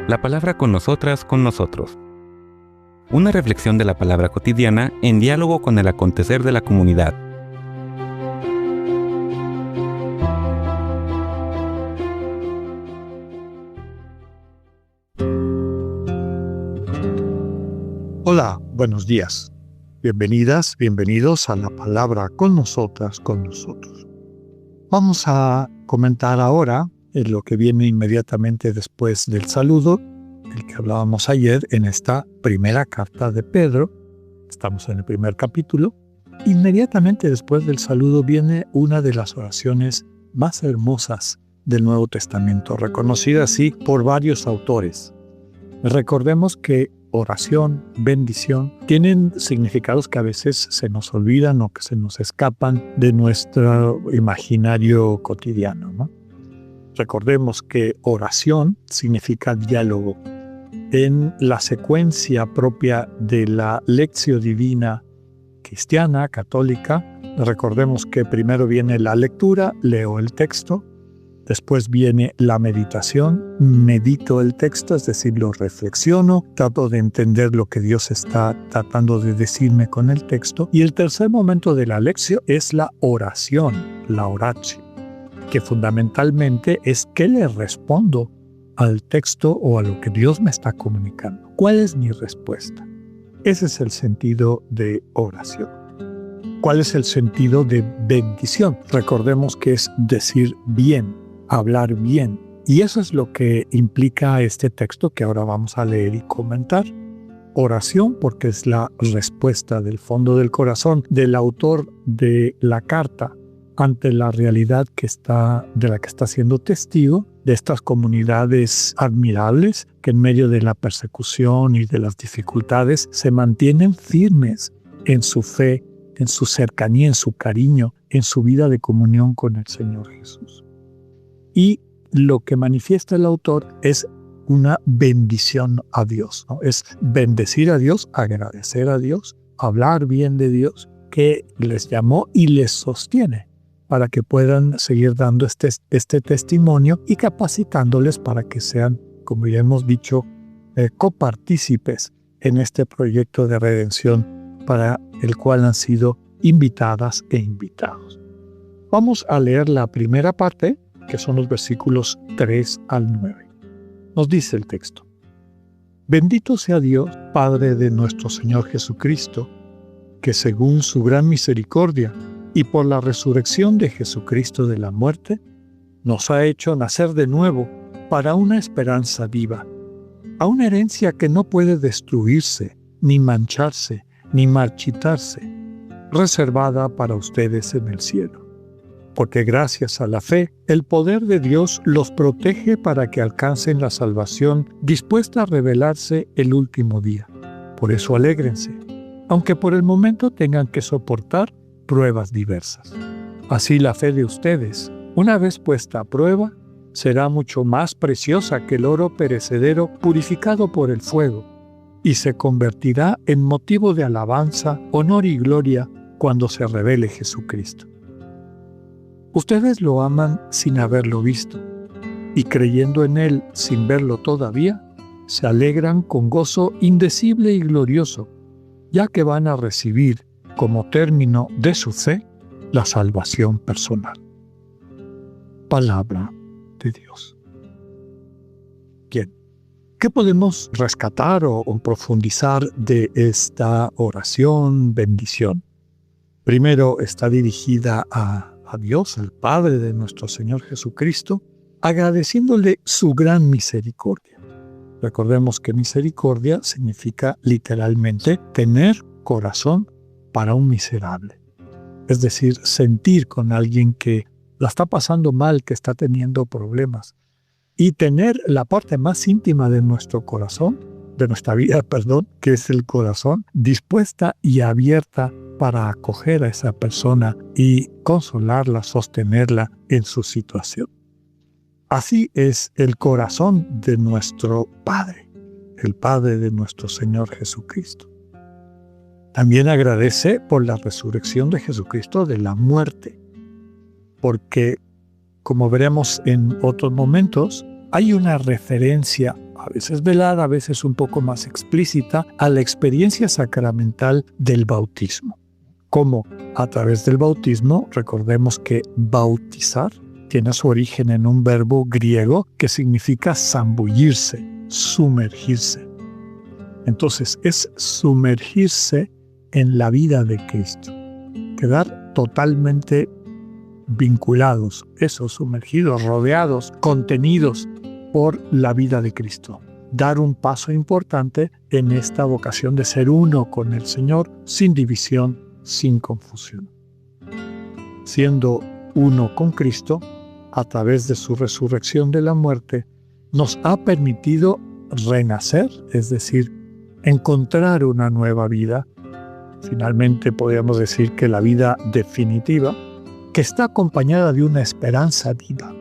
La palabra con nosotras, con nosotros. Una reflexión de la palabra cotidiana en diálogo con el acontecer de la comunidad. Hola, buenos días. Bienvenidas, bienvenidos a la palabra con nosotras, con nosotros. Vamos a comentar ahora en lo que viene inmediatamente después del saludo, el que hablábamos ayer en esta primera carta de Pedro. Estamos en el primer capítulo. Inmediatamente después del saludo viene una de las oraciones más hermosas del Nuevo Testamento, reconocida así por varios autores. Recordemos que oración, bendición, tienen significados que a veces se nos olvidan o que se nos escapan de nuestro imaginario cotidiano, ¿no? Recordemos que oración significa diálogo. En la secuencia propia de la lección divina cristiana, católica, recordemos que primero viene la lectura, leo el texto. Después viene la meditación, medito el texto, es decir, lo reflexiono, trato de entender lo que Dios está tratando de decirme con el texto. Y el tercer momento de la lección es la oración, la oratio, que fundamentalmente es qué le respondo al texto o a lo que Dios me está comunicando. ¿Cuál es mi respuesta? Ese es el sentido de oración. ¿Cuál es el sentido de bendición? Recordemos que es decir bien, hablar bien. Y eso es lo que implica este texto que ahora vamos a leer y comentar. Oración, porque es la respuesta del fondo del corazón del autor de la carta ante la realidad de la que está siendo testigo, de estas comunidades admirables que en medio de la persecución y de las dificultades se mantienen firmes en su fe, en su cercanía, en su cariño, en su vida de comunión con el Señor Jesús. Y lo que manifiesta el autor es una bendición a Dios, ¿no? Es bendecir a Dios, agradecer a Dios, hablar bien de Dios, que les llamó y les sostiene para que puedan seguir dando este testimonio y capacitándoles para que sean, como ya hemos dicho, copartícipes en este proyecto de redención para el cual han sido invitadas e invitados. Vamos a leer la primera parte, que son los versículos 3 al 9. Nos dice el texto: Bendito sea Dios, Padre de nuestro Señor Jesucristo, que según su gran misericordia y por la resurrección de Jesucristo de la muerte, nos ha hecho nacer de nuevo para una esperanza viva, a una herencia que no puede destruirse, ni mancharse, ni marchitarse, reservada para ustedes en el cielo. Porque gracias a la fe, el poder de Dios los protege para que alcancen la salvación dispuesta a revelarse el último día. Por eso alégrense, aunque por el momento tengan que soportar pruebas diversas. Así la fe de ustedes, una vez puesta a prueba, será mucho más preciosa que el oro perecedero purificado por el fuego, y se convertirá en motivo de alabanza, honor y gloria cuando se revele Jesucristo. Ustedes lo aman sin haberlo visto, y creyendo en Él sin verlo todavía, se alegran con gozo indecible y glorioso, ya que van a recibir, como término de su fe, la salvación personal. Palabra de Dios. Bien, ¿qué podemos rescatar o profundizar de esta oración, bendición? Primero, está dirigida a Dios, el Padre de nuestro Señor Jesucristo, agradeciéndole su gran misericordia. Recordemos que misericordia significa literalmente tener corazón para un miserable. Es decir, sentir con alguien que la está pasando mal, que está teniendo problemas. Y tener la parte más íntima de nuestro corazón, de nuestra vida, que es el corazón, dispuesta y abierta para acoger a esa persona y consolarla, sostenerla en su situación. Así es el corazón de nuestro Padre, el Padre de nuestro Señor Jesucristo. También agradece por la resurrección de Jesucristo de la muerte, porque como veremos en otros momentos, hay una referencia, a veces velada, a veces un poco más explícita, a la experiencia sacramental del bautismo. Como a través del bautismo, recordemos que bautizar tiene su origen en un verbo griego que significa zambullirse, sumergirse. Entonces es sumergirse en la vida de Cristo, quedar totalmente vinculados, sumergidos, rodeados, contenidos por la vida de Cristo. Dar un paso importante en esta vocación de ser uno con el Señor, sin división, sin confusión. Siendo uno con Cristo, a través de su resurrección de la muerte, nos ha permitido renacer, es decir, encontrar una nueva vida. Finalmente podríamos decir que la vida definitiva, que está acompañada de una esperanza viva.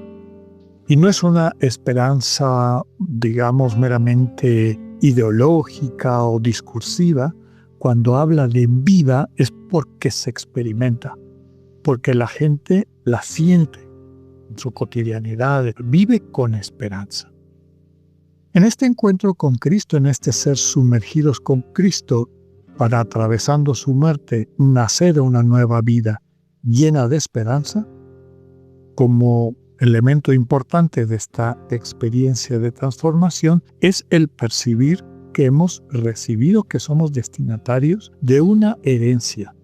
Y no es una esperanza, digamos, meramente ideológica o discursiva. Cuando habla de viva es porque se experimenta, porque la gente la siente en su cotidianidad, vive con esperanza. En este encuentro con Cristo, en este ser sumergidos con Cristo, para atravesando su muerte, nacer una nueva vida llena de esperanza, como elemento importante de esta experiencia de transformación, es el percibir que hemos recibido, que somos destinatarios de una herencia.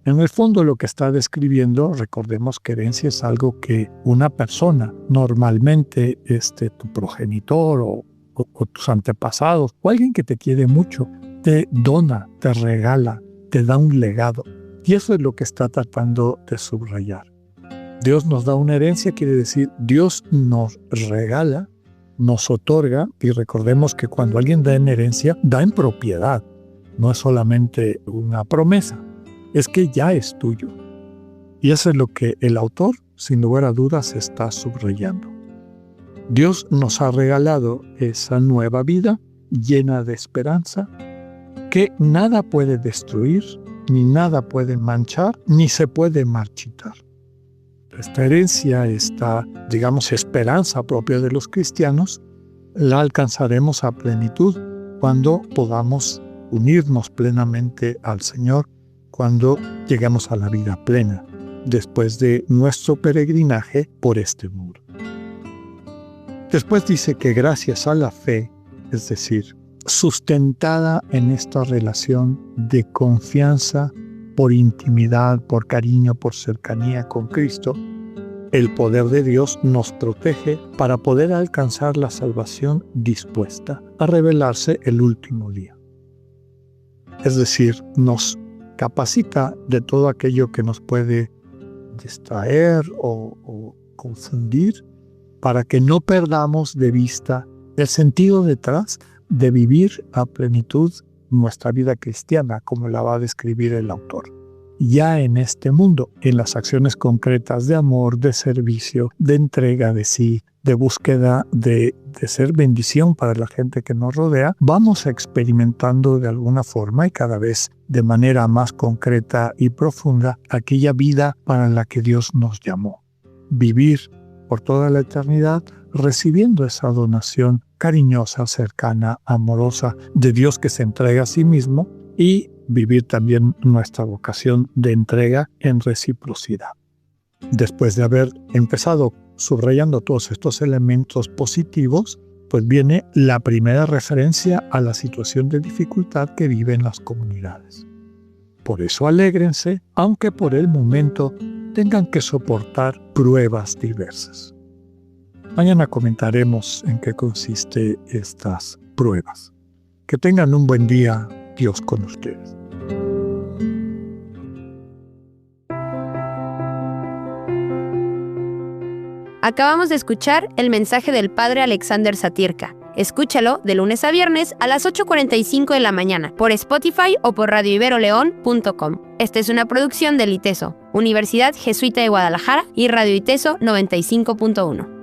En el fondo lo que está describiendo, recordemos que herencia es algo que una persona, normalmente tu progenitor o tus antepasados, o alguien que te quiere mucho, te dona, te regala, te da un legado. Y eso es lo que está tratando de subrayar. Dios nos da una herencia, quiere decir, Dios nos regala, nos otorga, y recordemos que cuando alguien da en herencia, da en propiedad. No es solamente una promesa, es que ya es tuyo. Y eso es lo que el autor, sin lugar a dudas, está subrayando. Dios nos ha regalado esa nueva vida llena de esperanza que nada puede destruir, ni nada puede manchar, ni se puede marchitar. Esta herencia, esta, digamos, esperanza propia de los cristianos, la alcanzaremos a plenitud cuando podamos unirnos plenamente al Señor, cuando lleguemos a la vida plena, después de nuestro peregrinaje por este mundo. Después dice que gracias a la fe, es decir, sustentada en esta relación de confianza por intimidad, por cariño, por cercanía con Cristo, el poder de Dios nos protege para poder alcanzar la salvación dispuesta a revelarse el último día. Es decir, nos capacita de todo aquello que nos puede distraer o confundir para que no perdamos de vista el sentido detrás de vivir a plenitud nuestra vida cristiana, como la va a describir el autor. Ya en este mundo, en las acciones concretas de amor, de servicio, de entrega de sí, de búsqueda de ser bendición para la gente que nos rodea, vamos experimentando de alguna forma y cada vez de manera más concreta y profunda aquella vida para la que Dios nos llamó. Vivir por toda la eternidad recibiendo esa donación cariñosa, cercana, amorosa de Dios que se entrega a sí mismo, y vivir también nuestra vocación de entrega en reciprocidad. Después de haber empezado subrayando todos estos elementos positivos, pues viene la primera referencia a la situación de dificultad que viven las comunidades. Por eso alégrense, aunque por el momento tengan que soportar pruebas diversas. Mañana comentaremos en qué consiste estas pruebas. Que tengan un buen día, Dios con ustedes. Acabamos de escuchar el mensaje del Padre Alexander Satirka. Escúchalo de lunes a viernes a las 8:45 de la mañana por Spotify o por radioiberoleón.com. Esta es una producción del ITESO, Universidad Jesuita de Guadalajara, y Radio ITESO 95.1.